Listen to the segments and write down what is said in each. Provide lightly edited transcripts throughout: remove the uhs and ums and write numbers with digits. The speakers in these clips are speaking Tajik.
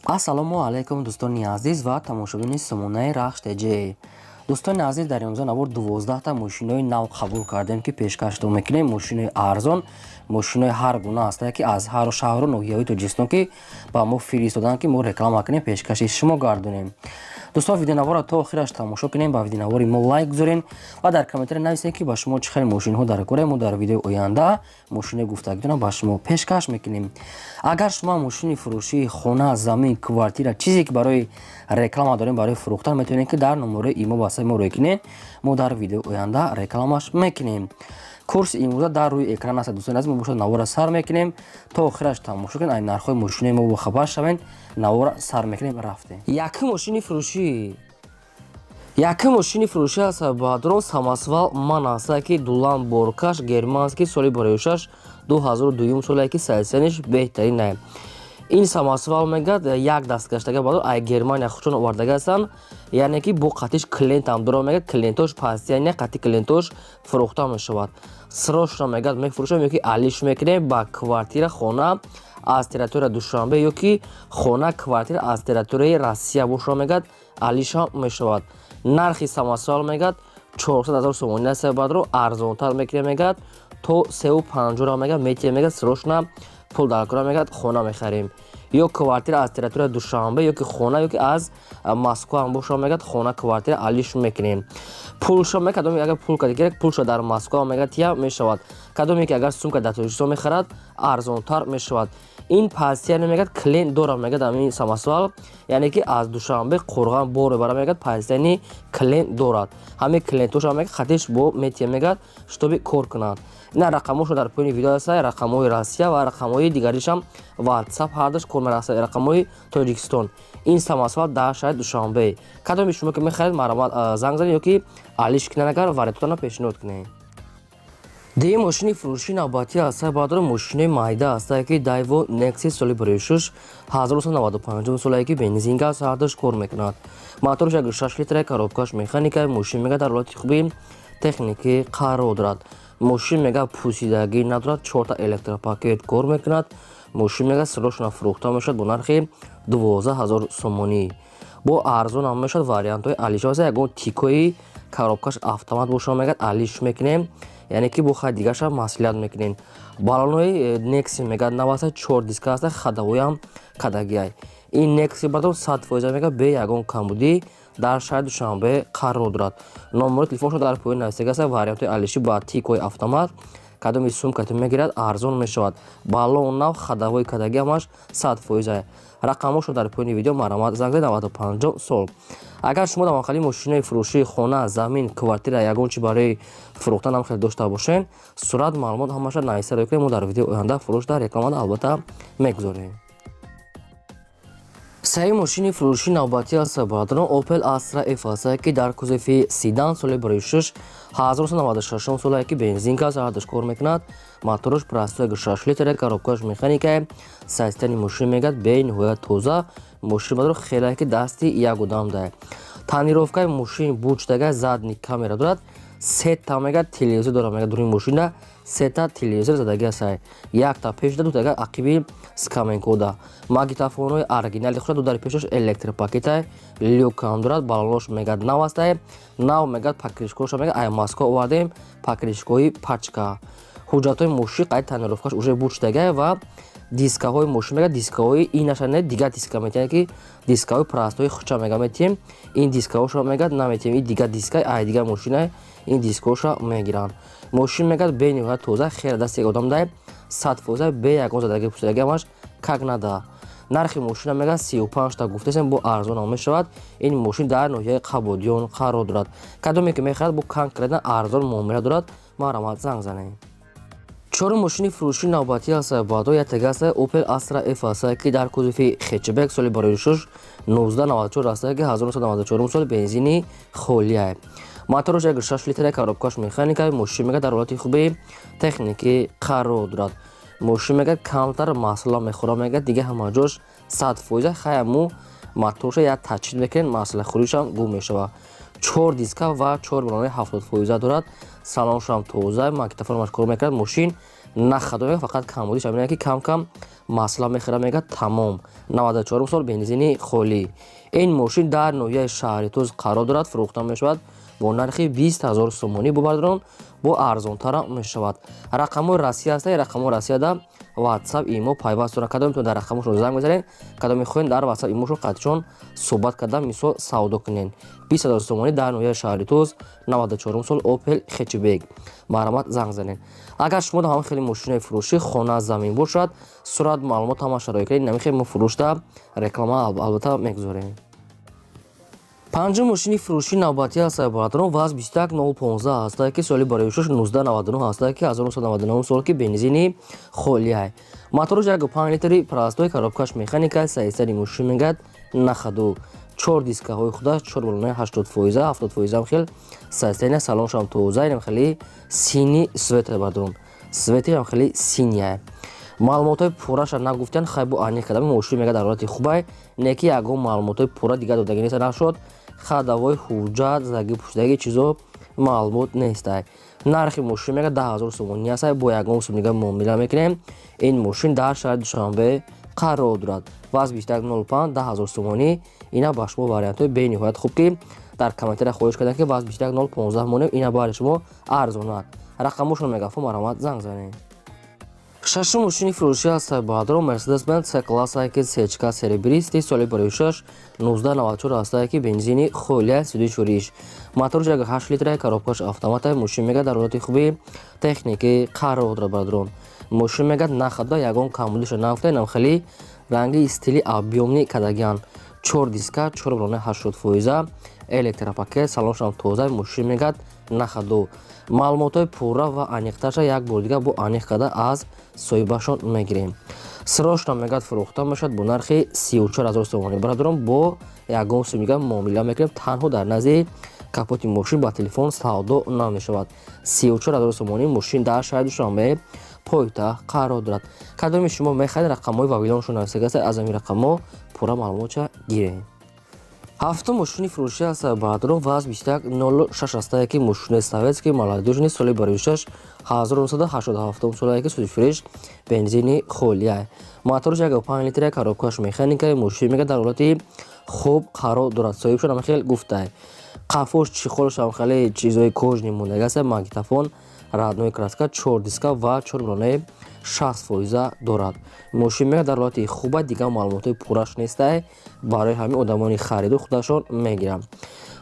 ассалому алайкум дӯстони азиз ва тамошобини сомонаи рахш теҷе. дӯстони азиз, дар имрӯза навор 12та мошинои нав қабул кардем ки пешкашдо мекунем. Мошинои арзон, мошинои ҳар гуна ҳастанд ки аз ҳар шаҳру ноҳияҳои Тоҷикистон ки ба мо фиристоданд ки мо реклама кунем, пешкаши шумо гардонем. дӯстон, видеонавора то охираш тамошо кунем, ба видеонавори мо лайк гузорен ва дар комментаре нависем ки ба шумо чӣ хеле мошинҳо дар кора. Мо дар видеои оянда мошинаи гуфтагидона ба шумо пешкаш мекунем. агар шумо мошини фурӯшии хона, замин, квартира, чизе ки барои реклама дорем, барои фурӯхтан, метавонем ки дар номерои имо ба мо рекунем. мо дар видеои оянда рекламаш мекунем. курси имрӯза дар рӯи экран аст. дӯстони азиз, мо бошад навора сар мекунем то охираш тамошо кунед, ай нархҳои мошинаи мо бохабар шавед. навора сар мекунем, рафтем. Якум мошини фурӯшӣ аст бадрон самосвал ман аст ки дулан боркаш германский соли бароишаш 2002 соле ки сайсениш беҳтарин ай. ин самосвал мегад як дастгаштага бадор ай Германия хушон овардага астанд, яъне ки бо қатиш клиентам дора мегад, клиентош пасти яъне қати клиентош фурӯхта мешавад. срочно мегад мефурӯшам ёки алиш мекунем ба квартира хона аз территорияи Душанбе ёки хона квартира аз территорияи Россия боша мегад, алиша мешавад. нархи самосвал мегад 400 000 сомони аст бадро, арзонтар мекунем мегад то 350 мегад, метием мегад срочно пул дар кора мегад хона мехарем. ё квартира аз территорияи Душанбе ёки хона ёки аз Москва боша мегад, хона квартира алиш мекунем. пулша мегад кадоме агар пул кади керак пулша дар Москва мегад тия мешавад. кадоме ки агар сумка дар Тоҷикистон мехарад арзонтар мешавад. ин пастияне мегад клиент дора мегад амин самосвал, яъне ки аз Душанбе Қурған бор мебара мегад, пастияни клиент дорад. ҳамин клиентоша мегад хатиш бо метия мегад штоби кор кунанд. ина рақамоша дар поини видео аст, рақамои Россия ва рақамои дигаришам WhatsApp ҳардаш кор мерасад, рақамои Тоҷикистон. ин самосвал дар шаҳри Душанбе. кадоми шумо ки мехоҳед маромад занг занед ёки алиш кунед, агар вариантотона пешниҳод кунед. дигар мошини фурӯши навбатӣ аст баъдро мошинаи майда аст ки Daewoo Nexus соли бароишаш 1995 соле ки бензин газ ҳардаш кор мекунад. моторош 6 литраи коробкаш механика. мошин мега дар ҳолати хуби техникӣ қарор дорад. мошин мега пусидагӣ надорад, 4 электропакет кор мекунад. мошин мега срочно фурӯхта мешавад бо нархи 12000 сомонӣ. бо арзон ҳам мешавад. вариантҳои алиш аст. ягон тикои коробкаш автомат боша мегад, алиш мекунем, яъне ки бо хай дигаша маслиҳат мекунем. балонои Nexi мегад наваста 4 диска аст, хадавоям кадагиай. ин Nexi бардор 100% мега бе ягон камбудӣ дар шаҳри Душанбе қарор дорад. номери телефоншон дар поин навистага аст. вариантҳои алиши ба тикои автомат, кадоми сумкатон мегирад, арзон мешавад. балон нав, хадавои кадаги ҳамаш 100%. рақамошо дар поини видео маромад занг 950 сол. агар шумо давонхали мошинаи фурӯшии хона, замин, квартира ягон чи барои фурӯхтан ҳам хел дошта бошен, сурат маълумот ҳамаша нависта рӯ кунед. мо дар видео оянда фурӯшда рекламада албатта мегузорем. саи мошини фурӯши навбатӣ аст баъдро Opel Astra F аст ки дар кузофи седан соли бароишаш 1996 соле ки бензин газ ҳардаш кор мекунад. моторош простой 6 литраи коробкаш механика. сайстани мошин мегад бениҳоят тоза. мошин баъдро хеле ки дасти як одам дай. танировкаи мошин бурҷдага задни камера дорад. сета мегад телевизор дора мегад. дури мошина сета телевизор задаги аст. якта пешда, дутага ақиби скаменкода. магнитофонҳои оригинали худа ду дар пешаш электропакета люкам дорад. балонош мегад нав аст. нав мегад покришкоша мегад ай Москва овардем покришкои пачка. ҳуҷҷатҳои мошин қайд танировкаш уже бурҷдага ва дискаҳои мошин мегад дискаҳои инашане дигар диска метиҳад ки дискаҳои простой хуча мега метиҳем. ин дискаҳоша мегад наметиҳем ин дигар диска ай дигар мошина ин дискаҳоша мегиранд. мошин мегад бениҳоят тоза, хеле дасти як одам дай 100% бе ягон задаги пусидаги ҳамаш кагнада. нархи мошина мегад 35 та гуфтасем бо арзон ҳам мешавад. ин мошин дар ноҳияи Қабодиён қарор дорад. кадоме ки мехоҳад бо конкретна арзон муомила дорад, маромад занг занед. чорум мошини фурӯши навбатӣ аст баъдро ятага аст Opel Astra F аст ки дар кузофи хечбек соли бароишаш 1994 аст ки 1994 сол бензини холия. моторош 6 литраи коробкаш механика. мошин мегад дар ҳолати хуби техникӣ қарор дорад. мошин мегад камтар масъала мехӯра мегад дига ҳама ҷош 100%. хаяму мотороша як тачид мекунед, масъалахӯришам гум мешавад. 4 диска ва 4 балонои 70% дорад. салоншам тоза, магнитофонаш кор мекунад. мошин нахадо мегад, фақат камбудиш ҳамин ки кам масла мехӯрад, мегӯяд тамом 94 сол бензини холӣ. ин мошин дар ноҳияи шаҳри Туз қарор дорад, фурӯхта мешавад бо нархи 20 000 сомонӣ. бубардорон бо арзонтара мешавад. рақамҳои Россия ҳастанд. рақамҳои Россияда WhatsApp, имо пайваст доранд. кадом метавонед дар рақамҳошон занг бизанед, кадом мехоҳед дар WhatsApp, имошон қатишон суҳбат карда мисол савдо кунед. 20 000 сомонӣ дар ноҳияи шаҳри Туз, 94 сол, Opel Хечебек. маърамат занг занед. агар шумо ҳам хеле мошинаи фурӯшӣ хона замин бошад, сурат маълумот ҳама шароит кунед. намехоҳед мо фурӯшда реклама албатта мегузорем. панҷум мошини фурӯшии навбатӣ ҳастад. бародарон ВАЗ 21015 ҳастад ки соли бароишаш 1999 ҳастад ки 1999 сол ки бензини холия. моторош 1.5 литри простой, коробкаш механика, саистари мошин мегӯяд нахаду. 4 дискаҳои худаш 4.80%, 70% ам хел саистаина. салоншам тоза, инам хеле сини света бадарон. свети ам хеле синия. маълумотои пурраша нагуфтан, хай бо аниқ кадами мошин мегӯяд дар ҳолати хубай, не ки ягон маълумотои пурра дига додагӣ неста нашуд. хадавои ҳуҷҷат, задаги пуштаги чизо маълумот нестай. нархи мошин мегӯяд 10 000 сомонӣ ҳастад. бо ягон сум дига муомила мекунем. ин мошин дар шаҳри Душанбе қарор дорад. ВАЗ 205 10 000 сомонӣ. ина ба шумо вариантҳои бениҳоят хуб ки дар комментария хоҳиш кардам ки ВАЗ 21015 монем, ина бари шумо арзонад. рақамошон мегафон, маромад занг занед. шашум мошини фурӯшӣ ҳастад. баъдро Mercedes-Benz C-Class C-ка серебристи соли бароишаш 1994 ҳастад ки бензини холия 34 иш. моторош 1.8 литра, коробкаш автомата. мошин мегӯяд дар ҳолати хуби техникӣ қарор дорад. баъдро мошин мегӯяд нахада, ягон камбудиша нафта. инам хеле ранги стили объёмни кадагиан. 4 диска 4.80%, электропакет, салоншам тоза. мошин мегӯяд нахаду. маълумотои пурра ва аниқташа як бор дига бо аниқ карда аз соҳибашон мегирем. сирошам мегӯяд фурӯхта мешавад бо нархи 34 000 сомонӣ. бародарон бо ягон сум дига муомила мекунем. танҳо дар назди капоти мошин ба телефон савдо намешавад. 34 000 сомонӣ мошин дар шаҳри Душанбе пойтахт қарор дорад. кадоми шумо мехоҳед рақамҳои вавилоншон нависагаса, аз ҳамин рақамҳо пурра маълумотша гирем. ҳафтум мошини фурӯшӣ ҳастад. баъдро ВАЗ 2106 ҳастад ки мошини советский молодежни соли бароишаш 1987 сол ки сӯзишфурӯш бензини холия. моторош 1.5 литра, коробкаш механика. мошин мегӯяд дар ҳолати хуб қарор дорад. соҳибшон ам хел гуфтай. қафош чихолшам хеле чизои кожни мондаги аст. магнитофон, радной краска, 4 диска ва 4.60% дорад. мошин мегӯяд дар ҳолати хуба, дига маълумотои пурраш нестай. барои ҳамин одамони харидор худашон мегиранд.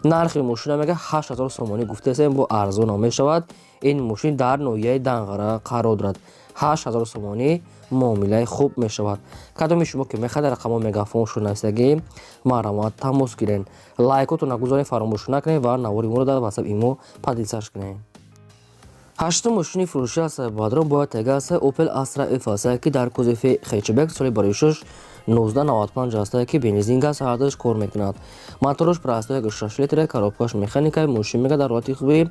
нархи мошина мегӯяд 8 000 сомонӣ гуфтаем, бо арзон мешавад. ин мошин дар ноҳияи Данғара қарор дорад. 8 000 сомонӣ муомилаи хуб мешавад. кадоми шумо ки мехоҳед рақамҳои мегафоншон нависагӣ, маърамат тамос гиред. лайкотона гузоред, фаромӯш накунед ва навори моро дар WhatsApp, имо падисаш кунед. ҳаштум мошини фурӯшӣ ҳастад. баъдро бояд тега аст Opel Astra F ҳастад ки дар кузофи Хечебек соли бароишаш 1995 ҳастад ки бензин газ ҳардаш кор мекунад. моторош простой 1.6 литра, коробкаш механика. мошин мегӯяд дар ҳолати хуби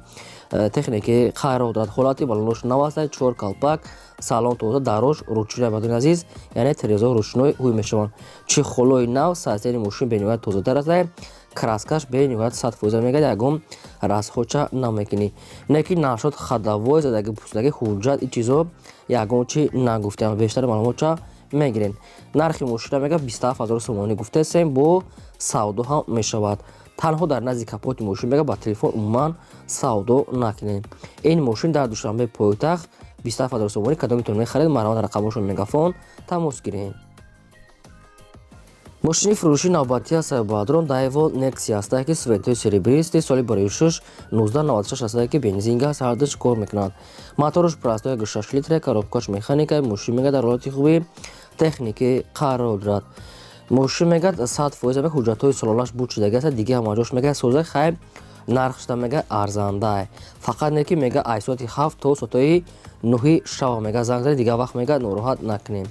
техникӣ қарор дорад. ҳолати балонош нав ҳастад, 4 калпак, салон тоза, дарош ручной бадони азиз, яъне терезо ручной ҳуй мешаванд. чихолои нав, саистаи мошин бениҳоят тозатар ҳастад. краскаш бениҳоят 100% мегӯяд, ягон расхоча намекунӣ. не ки нашуд хадавои задаги пӯстаги ҳуҷҷат, ин чизо ягон чи нагуфтем. бештари маълумотша мегирем. нархи мошина мегӯяд 27 000 сомонӣ гуфтаем, бо савдо ҳам мешавад. танҳо дар назди капоти мошин мегӯяд ба телефон умуман савдо накунед. ин мошин дар Душанбе пойтахт 27 000 сомонӣ. кадомитон мехаред, маърамат рақамошон мегафон тамос гиред. мошини фурӯшии навбатӣ ҳастад. баъдрон Daewoo Nexia ҳастад ки светои серебристи соли бароишаш 1996 ҳастад ки бензин газ ҳардаш кор мекунад. моторош простой 1.6 литра, коробкаш механика. мошин мегӯяд дар ҳолати хуби техникӣ қарор дорад. мошин мегӯяд 100% ҳуҷҷатҳои солонаш буд шудагӣ аст. дига ҳамаҷош мегӯяд соза, хай нархшда мегӯяд арзанда. фақат не ки мегӯяд аз соати 7 то соати 9 шаба мегӯяд занг занед, дига вақт мегӯяд нороҳат накунем.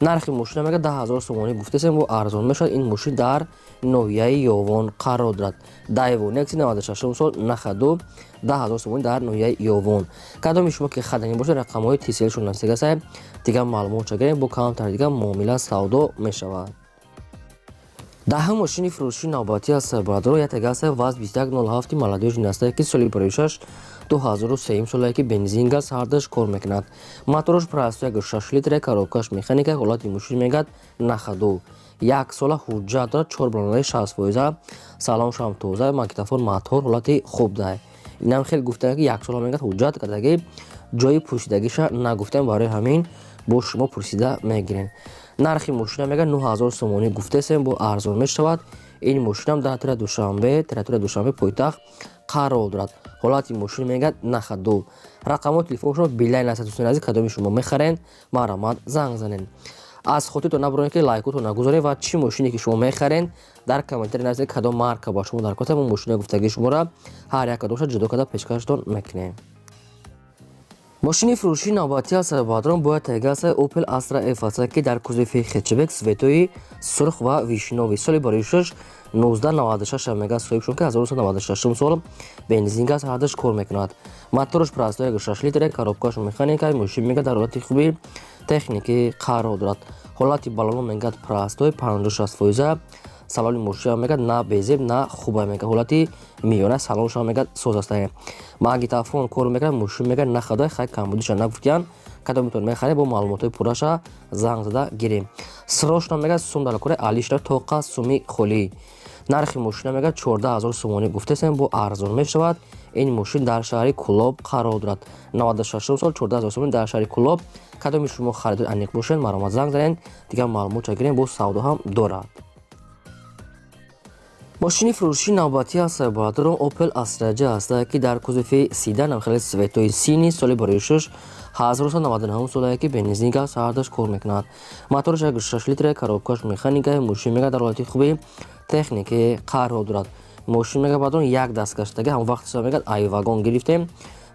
нархи мошина мегӯяд 10 000 сомонӣ гуфтаем, бо арзон мешавад. ин мошин дар ноҳияи Ёвон қарор дорад. Daewoo Nexia 96 сол, нахаду, 10 000 сомонӣ дар ноҳияи Ёвон. кадоми шумо ки хадани бошед, рақамҳои тиселшон нависагаса, дига маълумотша гирем, бо камтар дига муомила савдо мешавад. даҳум мошини фурӯшии навбатӣ ҳастад. баъдро як тега аст ВАЗ 2107 молодежни ҳастад ки соли бароишаш 2003 солае ки бензин газ ҳардаш кор мекунад. Моторош прайсояги 6 литра, коробкаш механика, ҳолати мошин мегӯяд нахаду. 1 сола ҳуҷҷат дорад, 4.60%. Салон шам тоза, магнитофон матор, ҳолати хуб дай. Инам хел гуфтаги ки 1 сола мегӯяд ҳуҷҷат кардаги ҷои пурсидагиша нагуфтем, барои ҳамин бо шумо пурсида мегирем. Нархи мошина мега 9000 сомонӣ гуфтесем, бо арзон мешавад. Ин мошинам дар территорияи Душанбе пойтахт қарор дорад. ҳолати мошин мегӯяд нахаду. рақамҳои телефоншон билайн аст. дӯстони азиз, кадоми шумо мехарен, марамат занг занен. аз хотиртон набаронед ки лайкотон нагузоред ва чӣ мошине ки шумо мехарен дар комментари нависед, кадом марка ба шумо дар кота мо мошина гуфтаги шуморо ҳар як кадомша ҷудо карда пешкаштон мекунем. мошини фурӯшии навбатӣ аз Сарбадрон бояд тайга аст Opel Astra F ки дар кузови хетчбек светои сурх ва вишнови соли барои 6 1996 мега соҳибшон ки 1996 сол бензин газ ҳардаш кор мекунад. Моторош прайсояги 6 литра, коробкаш механика, мошин мега дар ҳолати хуби техникӣ қарор дорад. ҳолати баллон мегӯяд прайсои 56%. салони мошина мегӯяд на безеб на хуба мега, ҳолати миёна салонша мегӯяд соз аст. магнитофон кор мекунад, мошин мегӯяд нахадай хай камбудиша нагуфтиян, кадомитон мехаред бо маълумотои пурраша занг зада гирем. срочно мегӯяд сум дар кори алишта тоқа суми холӣ. нархи мошина мегӯяд 14000 сомонӣ гуфтесем, бо арзон мешавад. ин мошин дар шаҳри Кулоб қарор дорад. 96 сол 14000 сомонӣ дар шаҳри Кулоб. кадоми шумо харидори аниқ бошед, маромат занг занед, дигар маълумотша гирем, бо савдо ҳам дорад. мошини фурӯшии навбатӣ аз Сарбадрон Opel Astra J аст ки дар кузови седан намхели светои сини соли барои 6 1999 солае ки бензин газ ҳардаш кор мекунад. моторош 6 литра, коробкаш механика, мошин мега дар ҳолати хуби техникӣ қарор дорад. мошин мега баъдон як даст гаштаги ҳам вақтиша мегӯяд ай вагон гирифтем.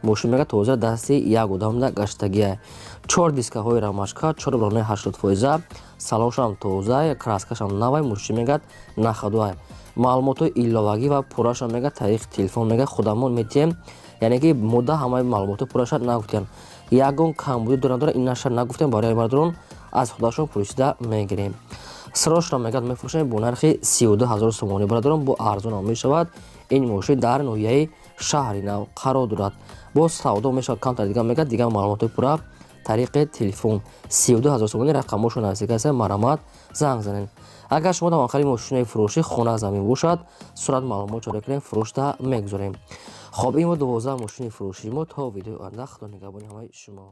мошин мега тоза дасти як одамда гаштагия. 4 дискаҳои рамашка, 4.80%. салоншам тоза, краскашам навай, мошин мегӯяд нахадуай. маълумотои иловагӣ ва пурраша мега тариқи телефон мега худамон метиҳем, яъне ки мудда ҳамаи маълумотои пурраша нагуфтем. ягон камбудӣ дора инаша нагуфтем, барои Сарбадрон аз худашон пурсида мегирем. срочно мегӯяд мефурӯшем бо нархи 32000 сомонӣ. Бародарон бо арзонам мешавад. ин мошин дар ноҳияи шаҳри нав қарор дорад. бо савдо мешавад камтар дигар мегӯяд дигар маълумотои пурра тариқи телефон. 32000 сомонӣ рақамошо нависида аст, маромат занг занед. агар шумо давонхари мошинаи фурӯшӣ хона замин бошад, сурат маълумот чоро кунем, фурӯшта мегузорем. хоб ин бо 12 мошини фурӯшии мо. то видеои оянда, худо нигаҳбони ҳамаи шумо.